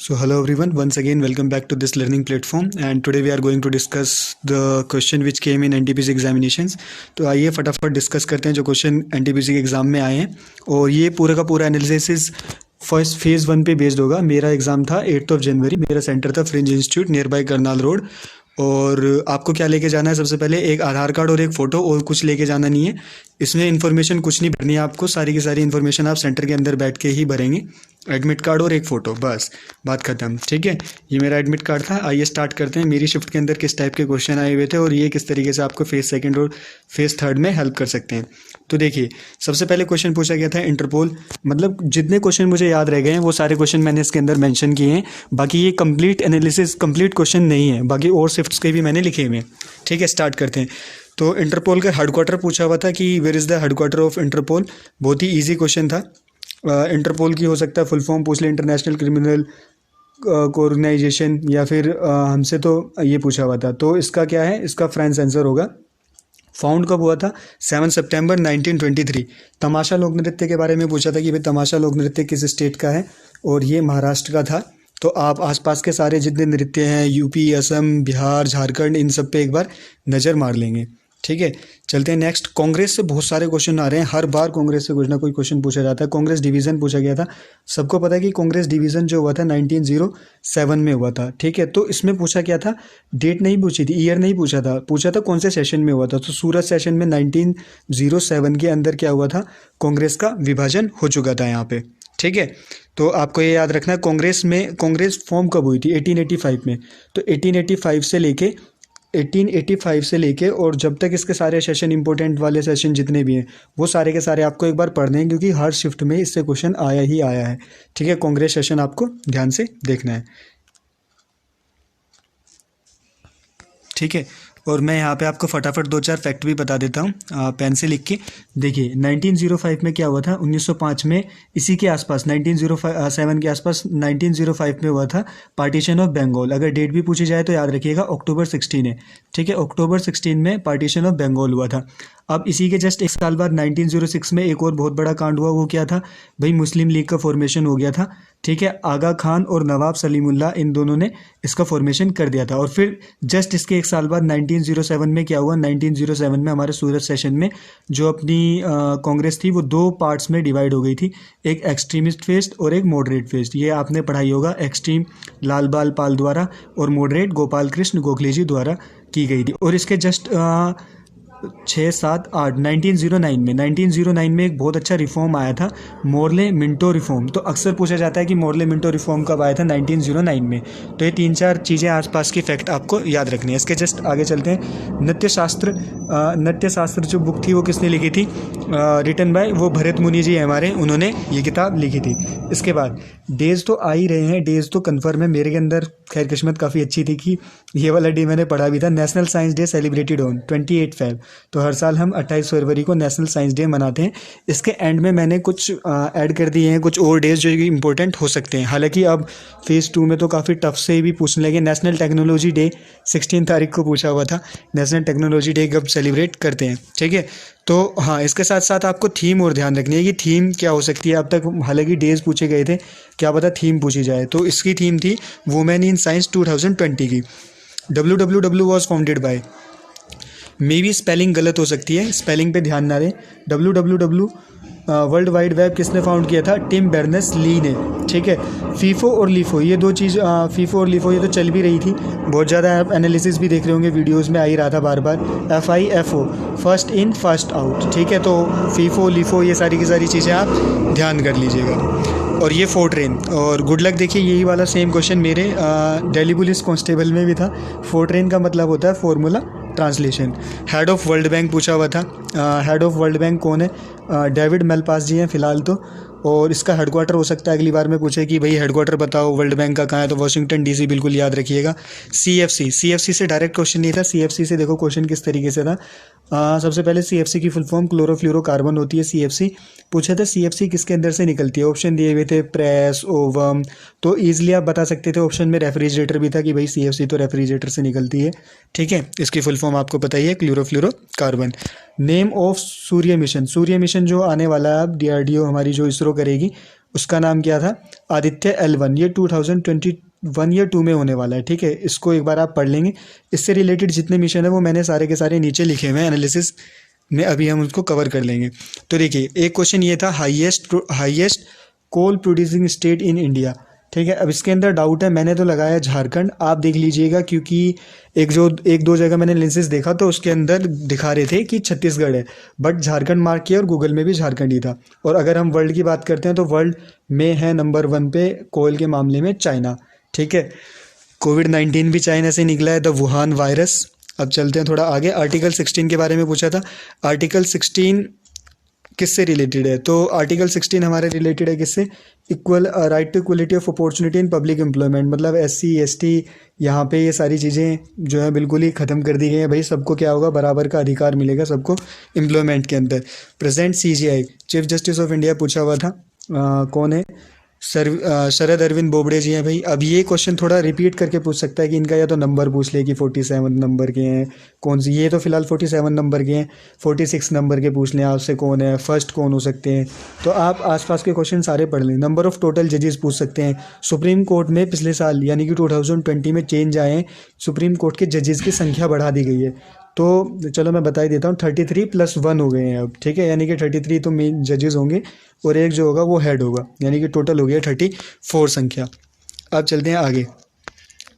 So hello everyone, once again welcome back to this learning platform and today we are going to discuss the question which came in NTPC examinations. तो आइए फटाफट discuss करते हैं जो question NTPC के exam में आए हैं और ये पूरा का पूरा एनालिसिस फर्स्ट फेज़ 1 पे बेस्ड होगा। मेरा एग्ज़ाम था 8 जनवरी, मेरा सेंटर था fringe institute near by Karnal road. और आपको क्या लेके जाना है, सबसे पहले एक आधार कार्ड और एक फ़ोटो, और कुछ लेके जाना नहीं है। इसमें इन्फॉर्मेशन कुछ नहीं भरनी है आपको, सारी की सारी इन्फॉर्मेशन आप सेंटर के अंदर बैठ के ही भरेंगे। एडमिट कार्ड और एक फ़ोटो, बस बात ख़त्म। ठीक है, ये मेरा एडमिट कार्ड था। आइए स्टार्ट करते हैं। मेरी शिफ्ट के अंदर किस टाइप के क्वेश्चन आए हुए थे और ये किस तरीके से आपको फेज़ सेकंड और फेज़ थर्ड में हेल्प कर सकते हैं। तो देखिए, सबसे पहले क्वेश्चन पूछा गया था इंटरपोल, मतलब जितने क्वेश्चन मुझे याद रह गए हैं वो सारे क्वेश्चन मैंने इसके अंदर मेंशन किए हैं। बाकी ये कंप्लीट एनालिसिस कंप्लीट क्वेश्चन नहीं है, बाकी और शिफ्ट्स के भी मैंने लिखे हुए हैं। ठीक है, स्टार्ट करते हैं। तो इंटरपोल का हेडक्वार्टर पूछा हुआ था कि where is the headquarter of Interpol. बहुत ही ईजी क्वेश्चन था। इंटरपोल की हो सकता है फुल फॉर्म पूछ ले, इंटरनेशनल क्रिमिनल ऑर्गेनाइजेशन, या फिर हमसे तो ये पूछा हुआ था। तो इसका क्या है, इसका फ्रेंच आंसर होगा। फाउंड कब हुआ था? 7 सितंबर 1923। तमाशा लोक नृत्य के बारे में पूछा था कि भाई तमाशा लोक नृत्य किस स्टेट का है, और ये महाराष्ट्र का था। तो आप आसपास के सारे जितने नृत्य हैं, यूपी, असम, बिहार, झारखंड, इन सब पे एक बार नज़र मार लेंगे। ठीक है, चलते हैं नेक्स्ट। कांग्रेस से बहुत सारे क्वेश्चन आ रहे हैं, हर बार कांग्रेस से कुछ ना कोई क्वेश्चन पूछा जाता है। कांग्रेस डिवीज़न पूछा गया था। सबको पता है कि कांग्रेस डिवीज़न जो हुआ था 1907 में हुआ था। ठीक है, तो इसमें पूछा क्या था, डेट नहीं पूछी थी, ईयर नहीं पूछा था, पूछा था कौन से सेशन में हुआ था। तो सूरत सेशन में 1907 के अंदर क्या हुआ था, कांग्रेस का विभाजन हो चुका था यहाँ पे। ठीक है, तो आपको ये याद रखना है। कांग्रेस फॉर्म कब हुई थी? 1885 में। तो 1885 से लेके और जब तक इसके सारे सेशन, इंपॉर्टेंट वाले सेशन जितने भी हैं, वो सारे के सारे आपको एक बार पढ़ने हैं, क्योंकि हर शिफ्ट में इससे क्वेश्चन आया ही आया है। ठीक है, कांग्रेस सेशन आपको ध्यान से देखना है। ठीक है, और मैं यहाँ पे आपको फटाफट 2-4 फैक्ट भी बता देता हूँ, पेन से लिख के। देखिए, 1905 में क्या हुआ था, 1905 में इसी के आसपास 1907 के आसपास 1905 में हुआ था पार्टीशन ऑफ बंगाल। अगर डेट भी पूछी जाए तो याद रखिएगा अक्टूबर 16 है। ठीक है, अक्टूबर 16 में पार्टीशन ऑफ बंगाल हुआ था। अब इसी के जस्ट एक साल बाद 1906 में एक और बहुत बड़ा कांड हुआ। वो क्या था भाई, मुस्लिम लीग का फॉर्मेशन हो गया था। ठीक है, आगा खान और नवाब सलीमुल्लाह, इन दोनों ने इसका फॉर्मेशन कर दिया था। और फिर जस्ट इसके एक साल बाद 1907 में क्या हुआ, 1907 में हमारे सूरत सेशन में जो अपनी कांग्रेस थी वो 2 पार्ट्स में डिवाइड हो गई थी, एक एक्सट्रीमिस्ट फेस्ट और एक मॉडरेट फेस्ट। ये आपने पढ़ाई होगा, एक्सट्रीम लाल बाल पाल द्वारा और मॉडरेट गोपाल कृष्ण गोखले जी द्वारा की गई थी। और इसके जस्ट 6-7-8 1909 में एक बहुत अच्छा रिफॉर्म आया था, मोर्ले मिंटो रिफॉर्म। तो अक्सर पूछा जाता है कि मोर्ले मिंटो रिफॉर्म कब आया था, 1909 में। तो ये 3-4 चीज़ें आसपास की फैक्ट आपको याद रखनी है। इसके जस्ट आगे चलते हैं। नृत्य शास्त्र जो बुक थी वो किसने लिखी थी, रिटन बाय वो भरत मुनि जी हमारे, उन्होंने ये किताब लिखी थी। इसके बाद डेज तो आ ही रहे हैं, डेज तो कन्फर्म है। मेरे के अंदर खैर किस्मत काफ़ी अच्छी थी कि ये वाला डे मैंने पढ़ा भी था। National science day celebrated on 28 Feb. तो हर साल हम 28 फरवरी को नेशनल साइंस डे मनाते हैं। इसके एंड में मैंने कुछ ऐड कर दिए हैं, कुछ और डेज जो कि इंपॉर्टेंट हो सकते हैं। हालांकि अब फेज़ 2 में तो काफ़ी टफ से भी पूछने लगे। नेशनल टेक्नोलॉजी डे 16 तारीख को पूछा हुआ था। नेशनल टेक्नोलॉजी डे कब सेलिब्रेट करते हैं? ठीक है, तो हाँ, इसके साथ साथ आपको थीम और ध्यान रखनी है कि थीम क्या हो सकती है। अब तक हालांकि डेज पूछे गए थे, क्या पता थीम पूछी जाए। तो इसकी थीम थी वुमेन इन साइंस 2020 की। WWW was founded by, may be spelling गलत हो सकती है, स्पेलिंग पे ध्यान ना दें। WWW वर्ल्ड वाइड वेब किसने फाउंड किया था? टिम बर्नर्स ली ने। ठीक है, फीफो और लीफो, ये 2 चीज़, फीफो और लीफो ये तो चल भी रही थी बहुत ज़्यादा। आप एनालिसिस भी देख रहे होंगे, वीडियोस में आ ही रहा था बार बार। FIFO, first in first out. ठीक है, तो फीफो लीफो ये सारी की सारी चीज़ें आप ध्यान कर लीजिएगा। और ये फोर्ट्रेन और गुड लक। देखिए, यही वाला सेम क्वेश्चन मेरे दिल्ली पुलिस कांस्टेबल में भी था। फोर्ट्रेन का मतलब होता है formula translation. Head of world bank पूछा हुआ था। हेड ऑफ वर्ल्ड बैंक कौन है? डेविड मेलपास जी हैं फ़िलहाल तो। और इसका हेडक्वार्टर हो सकता है अगली बार में पूछे कि भाई हेडक्वार्टर बताओ वर्ल्ड बैंक का कहाँ है, तो वाशिंगटन DC बिल्कुल याद रखिएगा। CFC से डायरेक्ट क्वेश्चन नहीं था। CFC से देखो क्वेश्चन किस तरीके से था। सबसे पहले CFC की फुल फॉर्म क्लोरोफ्लोरोकार्बन होती है। CFC पूछा था, CFC किसके अंदर से निकलती है? ऑप्शन दिए हुए थे, प्रेस, ओवम। तो ईजिली आप बता सकते थे। ऑप्शन में रेफ्रिजरेटर भी था कि भाई CFC तो रेफ्रिजरेटर से निकलती है। ठीक है, इसकी फुल फॉर्म आपको पता ही है, chlorofluorocarbon. Name of Surya mission जो आने वाला है अब, DRDO हमारी जो इसरो करेगी, उसका नाम क्या था, आदित्य L1। ये 2021 या 2 में होने वाला है, ठीक है। इसको एक बार आप पढ़ लेंगे। इससे रिलेटेड जितने मिशन है वो मैंने सारे के सारे नीचे लिखे हुए हैं एनालिसिस में, अभी हम उसको कवर कर लेंगे। तो देखिए, एक क्वेश्चन ये था, highest coal producing state in India, ठीक है। अब इसके अंदर डाउट है, मैंने तो लगाया झारखंड, आप देख लीजिएगा, क्योंकि एक दो जगह मैंने एनालिसिस देखा तो उसके अंदर दिखा रहे थे कि छत्तीसगढ़ है, बट झारखंड मार्क किया और गूगल में भी झारखंड ही था। और अगर हम वर्ल्ड की बात करते हैं तो वर्ल्ड में है नंबर 1 पे कोयल के मामले में चाइना, ठीक है। कोविड-19 भी चाइना से निकला है, द वुहान वायरस। अब चलते हैं थोड़ा आगे, आर्टिकल 16 के बारे में पूछा था। आर्टिकल 16 किससे रिलेटेड है, तो आर्टिकल 16 हमारे रिलेटेड है किससे, equal right to equality of opportunity in public employment, मतलब SC ST यहाँ पे ये सारी चीज़ें जो है बिल्कुल ही ख़त्म कर दी गई हैं। भाई सबको क्या होगा, बराबर का अधिकार मिलेगा सबको एम्प्लॉयमेंट के अंदर। Present CJI chief justice of India पूछा हुआ था, कौन है, शरद अरविंद बोबड़े जी हैं भाई। अब ये क्वेश्चन थोड़ा रिपीट करके पूछ सकता है कि इनका या तो नंबर पूछ ले कि 47 नंबर के हैं कौन सी, ये तो फिलहाल 47 नंबर के हैं, 46 नंबर के पूछ लें आपसे कौन है, फर्स्ट कौन हो सकते हैं। तो आप आसपास के क्वेश्चन सारे पढ़ लें। नंबर ऑफ टोटल जजेस पूछ सकते हैं। सुप्रीम कोर्ट में पिछले साल यानी कि 2020 में चेंज आए हैं, सुप्रीम कोर्ट के जजेस की संख्या बढ़ा दी गई है। तो चलो मैं बता ही देता हूँ, 33 + 1 हो गए हैं अब, ठीक है। यानी कि 33 तो मेन जजेस होंगे और एक जो होगा वो हेड होगा, यानी कि टोटल हो गया 34 संख्या। अब चलते हैं आगे।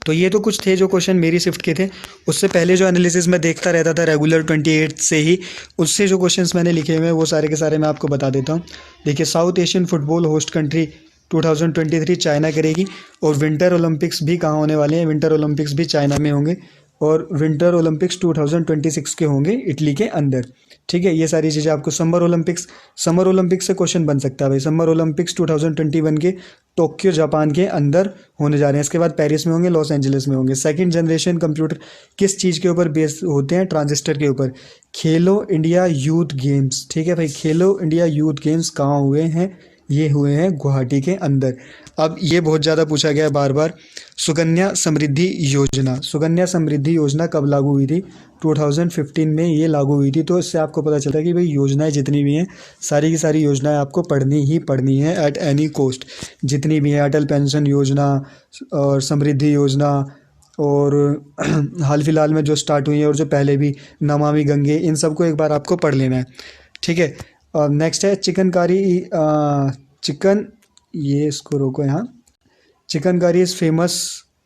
तो ये तो कुछ थे जो क्वेश्चन मेरी शिफ्ट के थे। उससे पहले जो एनालिसिस मैं देखता रहता था रेगुलर 28 से ही, उससे जो क्वेश्चंस मैंने लिखे हुए हैं वो सारे के सारे मैं आपको बता देता हूँ। देखिए, south Asian football host country 2023 China करेगी, और विंटर ओलंपिक्स भी कहाँ होने वाले हैं, विंटर ओलंपिक्स भी चाइना में होंगे, और विंटर ओलंपिक्स 2026 के होंगे इटली के अंदर, ठीक है। ये सारी चीज़ें आपको, समर ओलंपिक्स से क्वेश्चन बन सकता है भाई। समर ओलंपिक्स 2021 के टोक्यो जापान के अंदर होने जा रहे हैं। इसके बाद पेरिस में होंगे, लॉस एंजलिस में होंगे। सेकंड जनरेशन कंप्यूटर किस चीज़ के ऊपर बेस होते हैं, ट्रांजिस्टर के ऊपर। खेलो इंडिया यूथ गेम्स, ठीक है भाई, खेलो इंडिया यूथ गेम्स कहाँ हुए हैं, ये हुए हैं गुवाहाटी के अंदर। अब ये बहुत ज़्यादा पूछा गया है बार बार, सुकन्या समृद्धि योजना कब लागू हुई थी, 2015 में ये लागू हुई थी। तो इससे आपको पता चलता है कि भाई योजनाएं जितनी भी हैं, सारी की सारी योजनाएं आपको पढ़नी ही पढ़नी है एट एनी कॉस्ट। जितनी भी हैं, अटल पेंशन योजना और समृद्धि योजना, और हाल फिलहाल में जो स्टार्ट हुई है और जो पहले भी, नमामि गंगे, इन सबको एक बार आपको पढ़ लेना है, ठीक है। और नेक्स्ट है चिकन, ये इसको रोको यहाँ। Chikankari is famous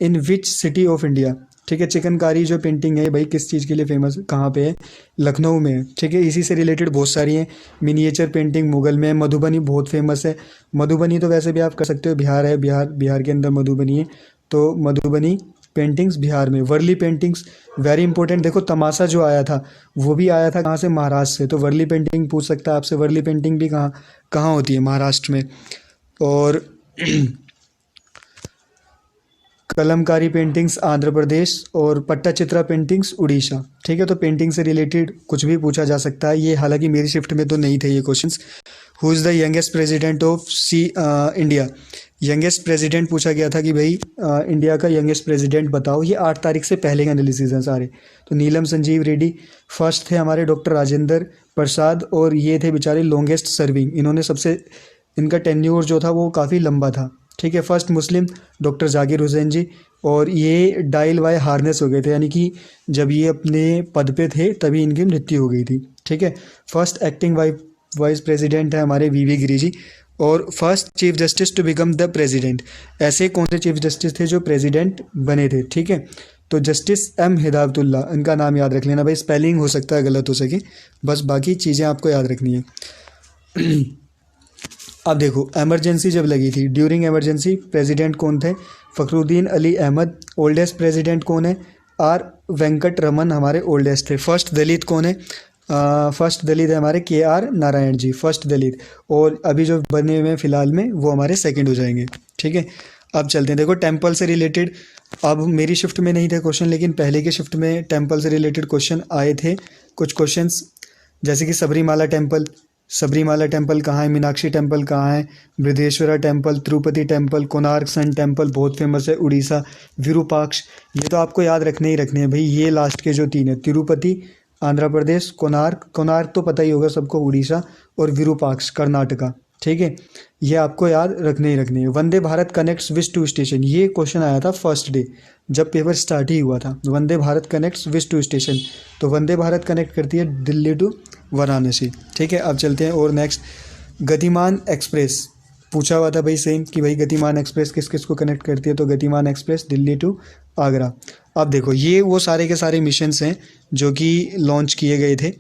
in which city of India, ठीक है। चिकनकारी जो पेंटिंग है भाई किस चीज़ के लिए फेमस, कहाँ पे है, लखनऊ में है, ठीक है। इसी से रिलेटेड बहुत सारी हैं। मिनिएचर पेंटिंग मुगल में है। मधुबनी बहुत फेमस है। मधुबनी तो वैसे भी आप कर सकते हो, बिहार है, बिहार के अंदर मधुबनी है, तो मधुबनी पेंटिंग्स बिहार में। वर्ली पेंटिंग्स वेरी इंपॉर्टेंट, देखो तमाशा जो आया था वो भी आया था कहाँ से, महाराष्ट्र से। तो वर्ली पेंटिंग पूछ सकता है आपसे, वर्ली पेंटिंग भी कहाँ कहाँ होती है, महाराष्ट्र में। और कलमकारी पेंटिंग्स आंध्र प्रदेश, और पट्टाचित्रा पेंटिंग्स उड़ीसा, ठीक है। तो पेंटिंग से रिलेटेड कुछ भी पूछा जा सकता है। ये हालांकि मेरी शिफ्ट में तो नहीं थे ये questions. Who is the youngest president of India, youngest president पूछा गया था कि भाई इंडिया का यंगेस्ट प्रेसिडेंट बताओ। ये 8 तारीख से पहले के एनालिसिस हैं सारे। तो नीलम संजीव रेड्डी फर्स्ट थे हमारे, डॉक्टर राजेंद्र प्रसाद, और ये थे बेचारे लॉन्गेस्ट सर्विंग, इन्होंने सबसे, इनका टेन्योर जो था वो काफ़ी लंबा था, ठीक है। First Muslim doctor Zakir Hussain ji, और ये डायल बाय हार्नेस हो गए थे, यानी कि जब ये अपने पद पे थे तभी इनकी मृत्यु हो गई थी, ठीक है। फर्स्ट एक्टिंग वाइस प्रेसिडेंट है हमारे VV गिरी जी, और first chief justice to become the president. ऐसे कौन से चीफ जस्टिस थे जो प्रेसिडेंट बने थे, ठीक है। तो जस्टिस M हिदायतुल्ला, इनका नाम याद रख लेना भाई, स्पेलिंग हो सकता है गलत हो सके, बस बाकी चीज़ें आपको याद रखनी है। अब देखो, एमरजेंसी जब लगी थी, ड्यूरिंग एमरजेंसी प्रेसिडेंट कौन थे, फ़खरुद्दीन अली अहमद। ओल्डेस्ट प्रेसिडेंट कौन है, R वेंकट रमन हमारे ओल्डेस्ट थे। फर्स्ट दलित कौन है, फर्स्ट दलित है हमारे KR नारायण जी, फर्स्ट दलित। और अभी जो बने हुए हैं फिलहाल में वो हमारे सेकंड हो जाएंगे, ठीक है। अब चलते हैं, देखो टेम्पल से रिलेटेड, अब मेरी शिफ्ट में नहीं थे क्वेश्चन, लेकिन पहले के शिफ्ट में टेम्पल से रिलेटेड क्वेश्चन आए थे। कुछ क्वेश्चंस जैसे कि सबरीमाला टेम्पल कहाँ है, मीनाक्षी टेम्पल कहाँ है, Brihadeeswara temple, Tirupati temple, Konark sun temple बहुत फेमस है उड़ीसा, विरूपाक्ष, ये तो आपको याद रखने ही रखने हैं भाई। ये लास्ट के जो 3 है, तिरुपति आंध्र प्रदेश, कोणार्क तो पता ही होगा सबको उड़ीसा, और विरूपाक्ष कर्नाटका, ठीक है, ये आपको याद रखने ही रखने है। Vande Bharat connects which two station, ये क्वेश्चन आया था फर्स्ट डे जब पेपर स्टार्ट ही हुआ था। Vande Bharat connects which two station, तो वंदे भारत कनेक्ट करती है दिल्ली टू वाराणसी। ठीक है, अब चलते हैं और नेक्स्ट, गतिमान एक्सप्रेस पूछा हुआ था भाई सेम कि भाई गतिमान एक्सप्रेस किस किस को कनेक्ट करती है, तो गतिमान एक्सप्रेस दिल्ली टू आगरा। अब देखो ये वो सारे के सारे मिशंस हैं जो कि लॉन्च किए गए थे,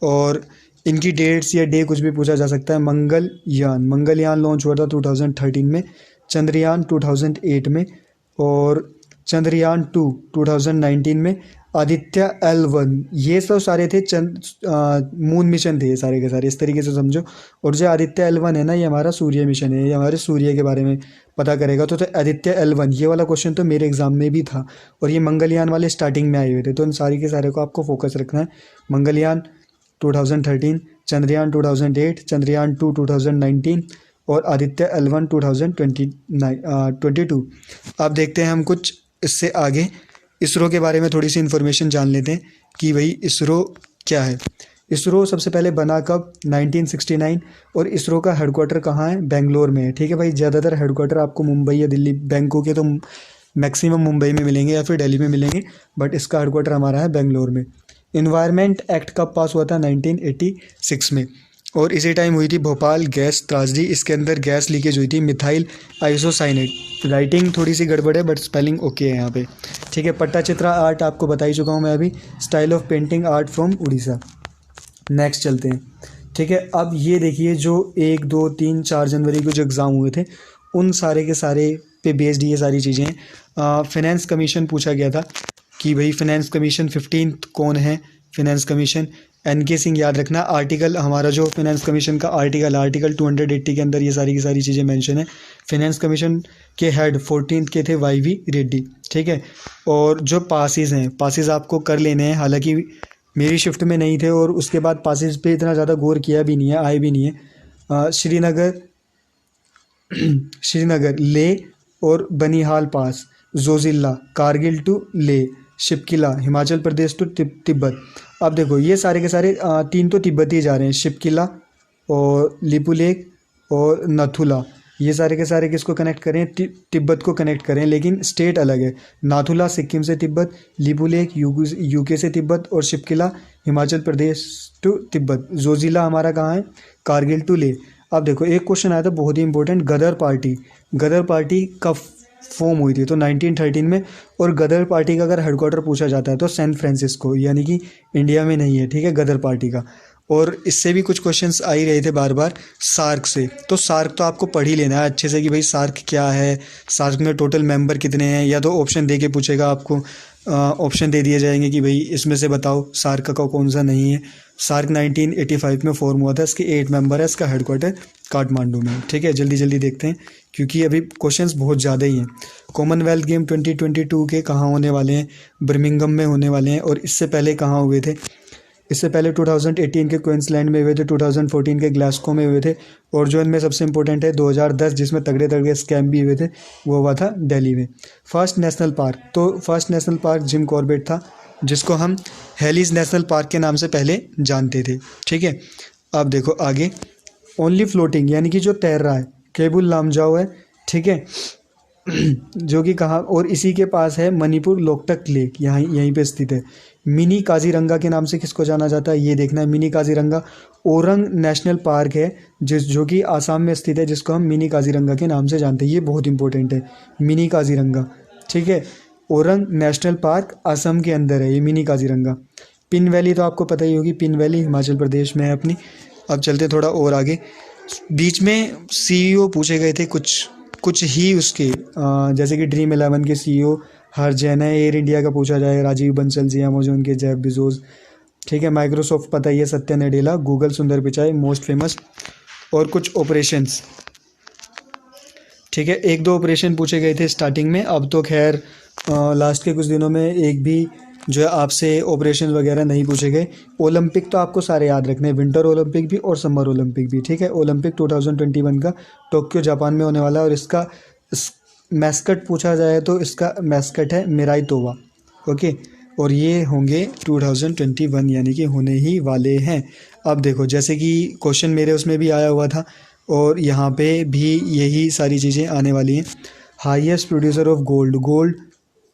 और इनकी डेट्स या डे कुछ भी पूछा जा सकता है। मंगलयान लॉन्च हुआ था 2013 में, चंद्रयान 2008 में, और चंद्रयान 2 2019 में, आदित्य L1, ये सब सारे थे मून मिशन थे ये सारे के सारे, इस तरीके से समझो। और जो आदित्य L1 है ना, ये हमारा सूर्य मिशन है, ये हमारे सूर्य के बारे में पता करेगा। तो आदित्य L1 ये वाला क्वेश्चन तो मेरे एग्जाम में भी था, और ये मंगलयान वाले स्टार्टिंग में आए हुए थे, तो इन सारी के सारे को आपको फोकस रखना है। मंगलयान 2013, चंद्रयान 2008, चंद्रयान 2 2019, और आदित्य L1 2022। अब देखते हैं हम कुछ इससे आगे इसरो के बारे में थोड़ी सी इन्फॉर्मेशन जान लेते हैं कि भाई इसरो क्या है। इसरो सबसे पहले बना कब, 1969, और इसरो का हेडक्वार्टर कहाँ है, बेंगलोर में है। ठीक है भाई, ज़्यादातर हेडक्वार्टर आपको मुंबई या दिल्ली, बैंकों के तो मैक्सिमम मुंबई में मिलेंगे या फिर दिल्ली में मिलेंगे, बट इसका हेडक्वार्टर हमारा है बेंगलोर में। इन्वायरमेंट एक्ट कब पास हुआ था, 1986 में, और इसी टाइम हुई थी भोपाल गैस त्रासदी, इसके अंदर गैस लीकेज हुई थी, मिथाइल आइसोसाइनेट। राइटिंग थोड़ी सी गड़बड़ है बट स्पेलिंग ओके है यहाँ पे। ठीक है, पट्टाचित्रा आर्ट आपको बता ही चुका हूँ मैं अभी, style of painting art from Orissa. Next चलते हैं। ठीक है, अब ये देखिए जो 1, 2, 3, 4 जनवरी को जो एग्ज़ाम हुए थे, उन सारे के सारे पे बेस्ड ये सारी चीज़ें हैं। फिनेंस कमीशन पूछा गया था कि भाई फिनेंस कमीशन 15th कौन है, फिनेंस कमीशन NK सिंह, याद रखना। आर्टिकल हमारा जो फिनेंस कमीशन का आर्टिकल 280 के अंदर ये सारी की सारी चीज़ें मेंशन है। फिनेंस कमीशन के हेड 14th के थे YV रेड्डी। ठीक है, और जो पासिस हैं, पासिस आपको कर लेने हैं, हालांकि मेरी शिफ्ट में नहीं थे और उसके बाद पासिस पे इतना ज़्यादा गौर किया भी नहीं है, आए भी नहीं है। श्रीनगर ले और बनिहाल पास, जोजिल्ला कारगिल टू ले, शिपकिला हिमाचल प्रदेश टू तिब्बत। अब देखो ये सारे के सारे 3 तो तिब्बत ही जा रहे हैं, शिपकिला और लिपुलेक और नथुला, ये सारे के सारे किसको कनेक्ट करें, तिब्बत को कनेक्ट करें, लेकिन स्टेट अलग है। नाथुला सिक्किम से तिब्बत, लिपुलेक यूके से तिब्बत, और शिपकिला हिमाचल प्रदेश टू तिब्बत। जोजिला हमारा कहाँ है, कारगिल टू ले। अब देखो एक क्वेश्चन आया था बहुत ही इंपॉर्टेंट, गदर पार्टी कब फॉर्म हुई थी, तो 1913 में, और गदर पार्टी का अगर हेडक्वार्टर पूछा जाता है तो सैन फ्रांसिस्को, यानी कि इंडिया में नहीं है। ठीक है, गदर पार्टी का। और इससे भी कुछ क्वेश्चंस आ ही रहे थे बार बार सार्क से, तो सार्क तो आपको पढ़ ही लेना है अच्छे से कि भाई सार्क क्या है, सार्क में टोटल मेंबर कितने हैं, या तो ऑप्शन दे के पूछेगा आपको, ऑप्शन दे दिए जाएंगे कि भाई इसमें से बताओ सार्क का कौन सा नहीं है। सार्क 1985 में फॉर्म हुआ था, इसके 8 मेंबर है, इसका हेडक्वार्टर काठमांडू में। ठीक है, जल्दी जल्दी देखते हैं क्योंकि अभी क्वेश्चंस बहुत ज़्यादा ही हैं। कॉमनवेल्थ गेम 2022 के कहाँ होने वाले हैं, बर्मिंघम में होने वाले हैं, और इससे पहले कहाँ हुए थे, इससे पहले 2018 के क्वींसलैंड में हुए थे, 2014 के ग्लासगो में हुए थे, और जो इनमें सबसे इंपॉर्टेंट है 2010 जिसमें तगड़े तगड़े स्कैम भी हुए थे, वो हुआ था दिल्ली में। फर्स्ट नेशनल पार्क, तो first national park Jim Corbett था, जिसको हम हेलीज नेशनल पार्क के नाम से पहले जानते थे। ठीक है, अब देखो आगे, ओनली फ्लोटिंग यानी कि जो तैर रहा है, केबुल लामजाओ है। ठीक है, जो कि कहाँ, और इसी के पास है मणिपुर लोकटक लेक, यहीं पे स्थित है। मिनी काजीरंगा के नाम से किसको जाना जाता है, ये देखना है। Mini Kaziranga orang national park है जो कि आसाम में स्थित है, जिसको हम मिनी काजीरंगा के नाम से जानते हैं, ये बहुत इंपॉर्टेंट है मिनी काजीरंगा। ठीक है, ओरंग नेशनल पार्क असम के अंदर है ये मिनी काजीरंगा। पिन वैली तो आपको पता ही होगी, पिन वैली हिमाचल प्रदेश में है अपनी। अब चलते थोड़ा और आगे, बीच में CEO पूछे गए थे कुछ ही उसके, जैसे कि ड्रीम 11 के CEO हर जैन है, एयर इंडिया का पूछा जाए राजीव बंसल जी, अमेजोन के जेफ बेजोस। ठीक है, माइक्रोसॉफ्ट पता ही है सत्या नडेला, गूगल सुंदर पिचाई मोस्ट फेमस, और कुछ ऑपरेशंस। ठीक है, 1-2 ऑपरेशन पूछे गए थे स्टार्टिंग में, अब तो खैर लास्ट के कुछ दिनों में एक भी जो है आपसे ऑपरेशन वगैरह नहीं पूछे गए। ओलंपिक तो आपको सारे याद रखने हैं, विंटर ओलंपिक भी और समर ओलंपिक भी। ठीक है, ओलंपिक 2021 का टोक्यो जापान में होने वाला है, और इसका मैस्कट पूछा जाए तो इसका मैस्कट है मिराई तोवा। ओके, और ये होंगे 2021 यानी कि होने ही वाले हैं। अब देखो जैसे कि क्वेश्चन मेरे उसमें भी आया हुआ था, और यहाँ पे भी यही सारी चीज़ें आने वाली हैं। Highest producer of gold, gold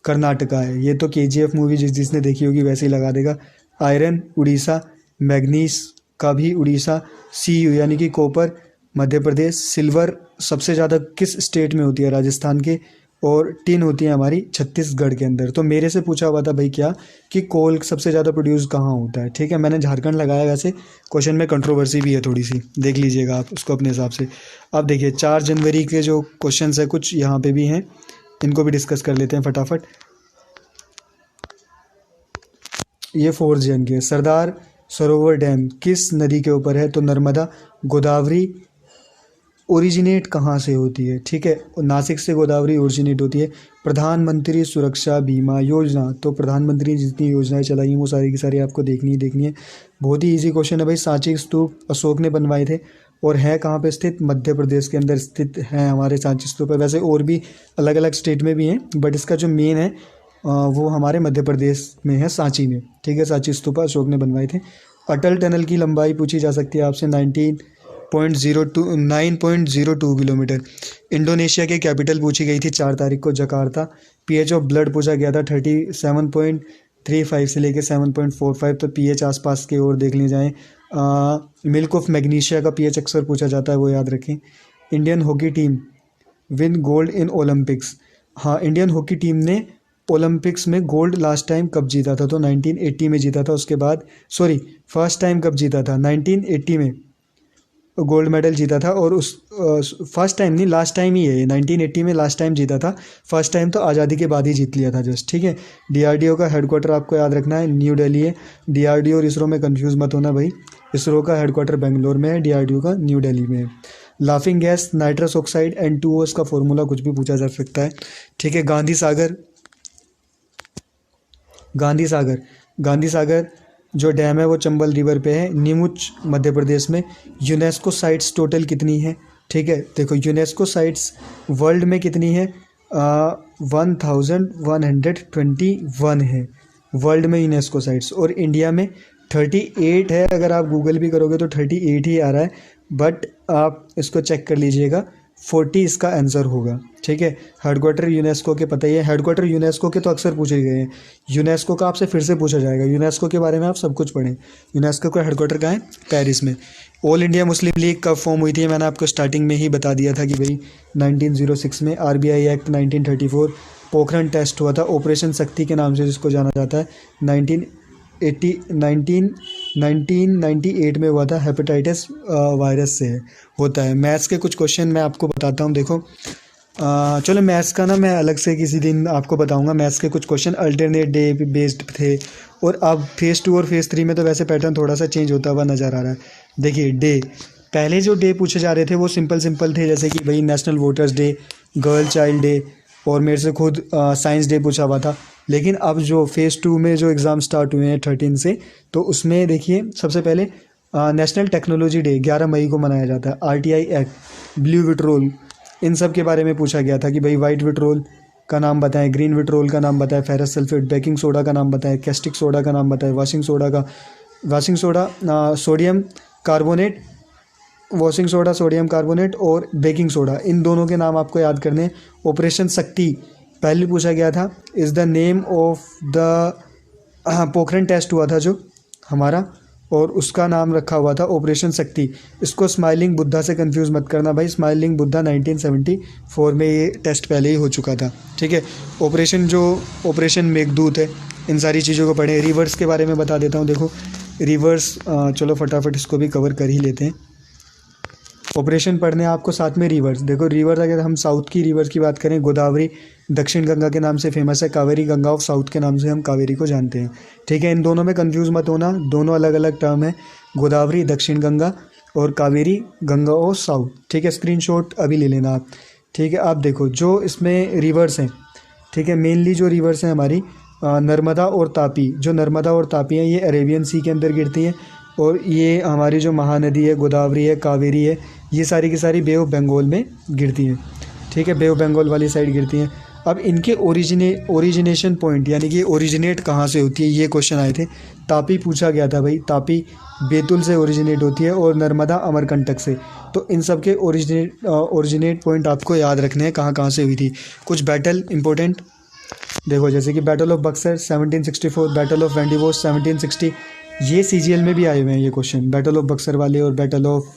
Karnataka है। ये तो केजीएफ मूवी जिसने देखी होगी वैसे ही लगा देगा। आयरन उड़ीसा, मैग्नीस का भी उड़ीसा, सीयू यानी कि कॉपर मध्य प्रदेश, सिल्वर सबसे ज़्यादा किस स्टेट में होती है, राजस्थान के, और टिन होती है हमारी छत्तीसगढ़ के अंदर। तो मेरे से पूछा हुआ था भाई क्या कि कोल सबसे ज़्यादा प्रोड्यूस कहाँ होता है, ठीक है। मैंने झारखंड लगाया, वैसे क्वेश्चन में कंट्रोवर्सी भी है थोड़ी सी, देख लीजिएगा आप उसको अपने हिसाब से। अब देखिए 4 जनवरी के जो क्वेश्चन है कुछ यहाँ पे भी हैं, इनको भी डिस्कस कर लेते हैं फटाफट। ये 4 जन के, सरदार सरोवर डैम किस नदी के ऊपर है, तो नर्मदा। गोदावरी ओरिजिनेट कहाँ से होती है, ठीक है, नासिक से गोदावरी ओरिजिनेट होती है। प्रधानमंत्री सुरक्षा बीमा योजना, तो प्रधानमंत्री जितनी योजनाएं चलाई हैं वो सारी की सारी आपको देखनी है। बहुत ही इजी क्वेश्चन है भाई। सांची स्तूप अशोक ने बनवाए थे और है कहाँ पे स्थित, मध्य प्रदेश के अंदर स्थित है हमारे सांची स्तूप है। वैसे और भी अलग अलग स्टेट में भी हैं, बट इसका जो मेन है वो हमारे मध्य प्रदेश में है, सांची में, ठीक है। सांची स्तूप अशोक ने बनवाए थे। अटल टनल की लंबाई पूछी जा सकती है आपसे, 9.02 किलोमीटर। इंडोनेशिया के कैपिटल पूछी गई थी 4 तारीख को, जकार्ता। पीएच ऑफ ब्लड पूछा गया था 37.35 से लेके 7.45, तो पीएच आसपास के और देख ली जाए। मिल्क ऑफ मैग्नीशिया का पीएच अक्सर पूछा जाता है, वो याद रखें। Indian hockey team win gold in Olympics, हाँ इंडियन हॉकी टीम ने ओलंपिक्स में गोल्ड लास्ट टाइम कब जीता था, तो 1980 में जीता था। उसके बाद फर्स्ट टाइम कब जीता था, 1980 में गोल्ड मेडल जीता था। और उस फर्स्ट टाइम नहीं, लास्ट टाइम ही है ये, 1980 में लास्ट टाइम जीता था। फर्स्ट टाइम तो आज़ादी के बाद ही जीत लिया था जस्ट, ठीक है। डीआरडीओ का हेडक्वार्टर आपको याद रखना है, न्यू दिल्ली है। डीआरडीओ और इसरो में कंफ्यूज मत होना भाई, इसरो का हेडक्वार्टर बेंगलोर में है, डीआरडीओ का न्यू दिल्ली में है। Laughing gas nitrous oxide N2O, इसका फॉर्मूला कुछ भी पूछा जा सकता है, ठीक है। गांधी सागर जो डैम है वो चंबल रिवर पे है, नीमुच मध्य प्रदेश में। यूनेस्को साइट्स टोटल कितनी है, ठीक है। देखो यूनेस्को साइट्स वर्ल्ड में कितनी है, 1121 है वर्ल्ड में यूनेस्को साइट्स, और इंडिया में 38 है। अगर आप गूगल भी करोगे तो 38 ही आ रहा है, बट आप इसको चेक कर लीजिएगा, 40 इसका आंसर होगा, ठीक है। हेडक्वार्टर यूनेस्को के पता ही है, हेडक्वार्टर यूनेस्को के तो अक्सर पूछे गए हैं। यूनेस्को का आपसे फिर से पूछा जाएगा, यूनेस्को के बारे में आप सब कुछ पढ़ें। यूनेस्को का हेडक्वार्टर कहाँ है, पेरिस में। ऑल इंडिया मुस्लिम लीग कब फॉर्म हुई थी, मैंने आपको स्टार्टिंग में ही बता दिया था कि भाई 1906 में। RBI act 1934। पोखरण टेस्ट हुआ था ऑपरेशन शक्ति के नाम से जिसको जाना जाता है, 1998 में हुआ था, हेपेटाइटिस वायरस से होता है। मैथ्स के कुछ क्वेश्चन मैं आपको बताता हूँ, देखो चलो मैथ्स का ना मैं अलग से किसी दिन आपको बताऊंगा। मैथ्स के कुछ क्वेश्चन अल्टरनेट डे बेस्ड थे, और अब फेज़ 2 और फेज़ 3 में तो वैसे पैटर्न थोड़ा सा चेंज होता हुआ नज़र आ रहा है। देखिए डे, पहले जो डे पूछे जा रहे थे वो सिंपल थे, जैसे कि भाई national voters day, girl child day, और मेरे से खुद साइंस डे पूछा हुआ था। लेकिन अब जो फेज़ 2 में जो एग्ज़ाम स्टार्ट हुए हैं 13 से, तो उसमें देखिए सबसे पहले नेशनल टेक्नोलॉजी डे 11 मई को मनाया जाता है। आरटीआई एक्ट, ब्लू विट्रोल, इन सब के बारे में पूछा गया था कि भाई वाइट विट्रोल का नाम बताएं, ग्रीन विट्रोल का नाम बताएं, फेरस सल्फेट, बेकिंग सोडा का नाम बताएं, कैस्टिक सोडा का नाम बताएं, washing soda sodium carbonate, washing soda sodium carbonate, और बेकिंग सोडा, इन दोनों के नाम आपको याद करने हैं। ऑपरेशन शक्ति पहले पूछा गया था, is the name of the Pokhran test हुआ था जो हमारा, और उसका नाम रखा हुआ था ऑपरेशन शक्ति। इसको स्माइलिंग बुद्धा से कंफ्यूज मत करना भाई, स्माइलिंग बुद्धा 1974 में ये टेस्ट पहले ही हो चुका था, ठीक है। ऑपरेशन मेघदूत है, इन सारी चीज़ों को पढ़ें। रिवर्स के बारे में बता देता हूँ, देखो रिवर्स, चलो फटाफट इसको भी कवर कर ही लेते हैं। ऑपरेशन पढ़ने आपको साथ में रिवर्स, देखो रिवर्स अगर हम साउथ की रिवर्स की बात करें, गोदावरी दक्षिण गंगा के नाम से फेमस है, कावेरी गंगा ऑफ साउथ के नाम से हम कावेरी को जानते हैं, ठीक है। इन दोनों में कंफ्यूज मत होना, दोनों अलग अलग टर्म है, गोदावरी दक्षिण गंगा और कावेरी गंगा ऑफ साउथ, ठीक है। स्क्रीनशॉट अभी ले लेना आप, ठीक है। आप देखो जो इसमें रिवर्स हैं, ठीक है, मेनली जो रिवर्स हैं हमारी नर्मदा और तापी, जो नर्मदा और तापी हैं ये अरेबियन सी के अंदर गिरती हैं, और ये हमारी जो महानदी है गोदावरी है, कावेरी है, ये सारी की सारी बे ऑफ बंगाल में गिरती हैं, ठीक है, बे ऑफ बंगाल वाली साइड गिरती हैं। अब इनके ओरिजिनेशन पॉइंट यानी कि ओरिजिनेट कहाँ से होती है, ये क्वेश्चन आए थे। तापी पूछा गया था भाई, तापी बैतूल से ओरिजिनेट होती है और नर्मदा अमरकंटक से। तो इन सब के ओरिजिनेट पॉइंट आपको याद रखने हैं, कहाँ कहाँ से हुई थी। कुछ बैटल इंपॉर्टेंट देखो, जैसे कि battle of Buxar 1764, battle of Wandiwash 1760, ये सीजीएल में भी आए हुए हैं ये क्वेश्चन, बैटल ऑफ बक्सर वाले और battle of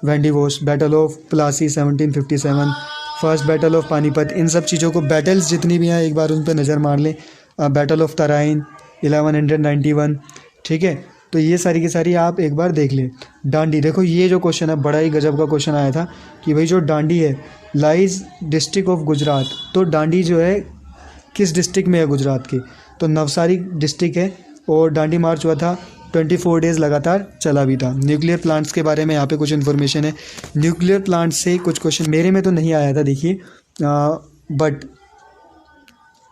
Wandiwash, battle of Plassey 1757, first battle of Panipat. इन सब चीज़ों को, बैटल्स जितनी भी हैं एक बार उन पर नज़र मार लें। बैटल ऑफ तराइन 1191, ठीक है। तो ये सारी की सारी आप एक बार देख लें। डांडी, देखो ये जो क्वेश्चन है बड़ा ही गजब का क्वेश्चन आया था कि भाई जो डांडी है लाइज डिस्ट्रिक्ट ऑफ गुजरात, तो डांडी जो है किस डिस्ट्रिक्ट में है गुजरात के, तो नवसारी डिस्ट्रिक्ट है। और डांडी मार्च हुआ था 24 डेज़ लगातार चला भी था। न्यूक्लियर प्लांट्स के बारे में यहाँ पे कुछ इन्फॉर्मेशन है। न्यूक्लियर प्लांट से कुछ क्वेश्चन मेरे में तो नहीं आया था देखिए, बट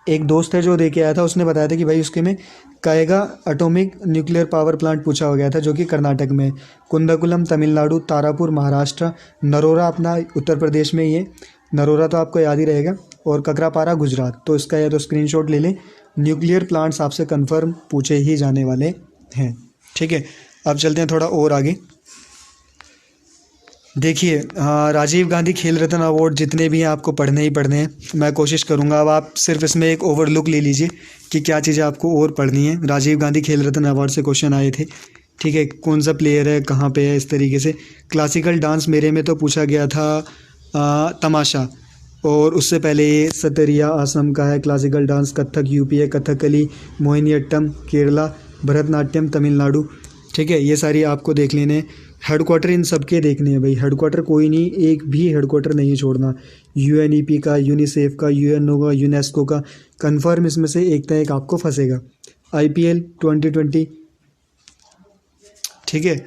एक दोस्त है जो दे के आया था, उसने बताया था कि भाई उसके में Kaiga atomic nuclear power plant पूछा हो गया था जो कि कर्नाटक में, कुंदकुलम तमिलनाडु, तारापुर महाराष्ट्र, नरोरा अपना उत्तर प्रदेश में, ये नरोरा तो आपको याद ही रहेगा, और ककरापारा गुजरात। तो इसका या तो स्क्रीनशॉट ले लें। न्यूक्लियर प्लांट्स आपसे कंफर्म पूछे ही जाने वाले हैं, ठीक है। अब चलते हैं थोड़ा और आगे। देखिए राजीव गांधी खेल रत्न अवार्ड जितने भी हैं आपको पढ़ने ही पढ़ने हैं, मैं कोशिश करूंगा। अब आप सिर्फ इसमें एक ओवरलुक ले लीजिए कि क्या चीज़ें आपको और पढ़नी है। राजीव गांधी खेल रत्न अवार्ड से क्वेश्चन आए थे, ठीक है। कौन सा प्लेयर है, कहाँ पे है, इस तरीके से। क्लासिकल डांस मेरे में तो पूछा गया था तमाशा, और उससे पहले ये सतरिया असम का है क्लासिकल डांस, कथक यूपी है, कथकली मोहिनीअट्टम केरला, भरतनाट्यम तमिलनाडु, ठीक है। ये सारी आपको देख लेने। हेडक्वार्टर इन सब के देखने हैं भाई, हेडक्वार्टर कोई नहीं, एक भी हेडक्वार्टर नहीं छोड़ना। यूएनईपी का, यूनिसेफ का, यूएनओ का, यूनेस्को का, कन्फर्म इसमें से एक ना एक आपको फंसेगा। IPL 2020, ठीक है।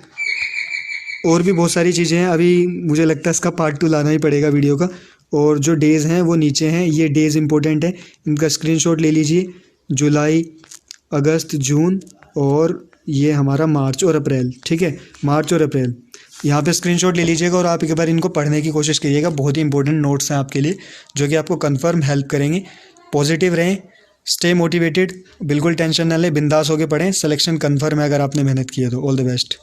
और भी बहुत सारी चीज़ें हैं, अभी मुझे लगता है इसका पार्ट 2 लाना ही पड़ेगा वीडियो का। और जो डेज़ हैं वो नीचे हैं, ये डेज़ इंपॉर्टेंट है, इनका स्क्रीनशॉट ले लीजिए। जुलाई, अगस्त, जून और ये हमारा मार्च और अप्रैल, ठीक है। मार्च और अप्रैल यहाँ पे स्क्रीनशॉट ले लीजिएगा और आप एक बार इनको पढ़ने की कोशिश कीजिएगा। बहुत ही इंपॉर्टेंट नोट्स हैं आपके लिए जो कि आपको कंफर्म हेल्प करेंगे। पॉजिटिव रहें, स्टे मोटिवेटेड, बिल्कुल टेंशन ना लें, बिंदास होकर पढ़ें। सिलेक्शन कंफर्म है अगर आपने मेहनत की है तो। All the best.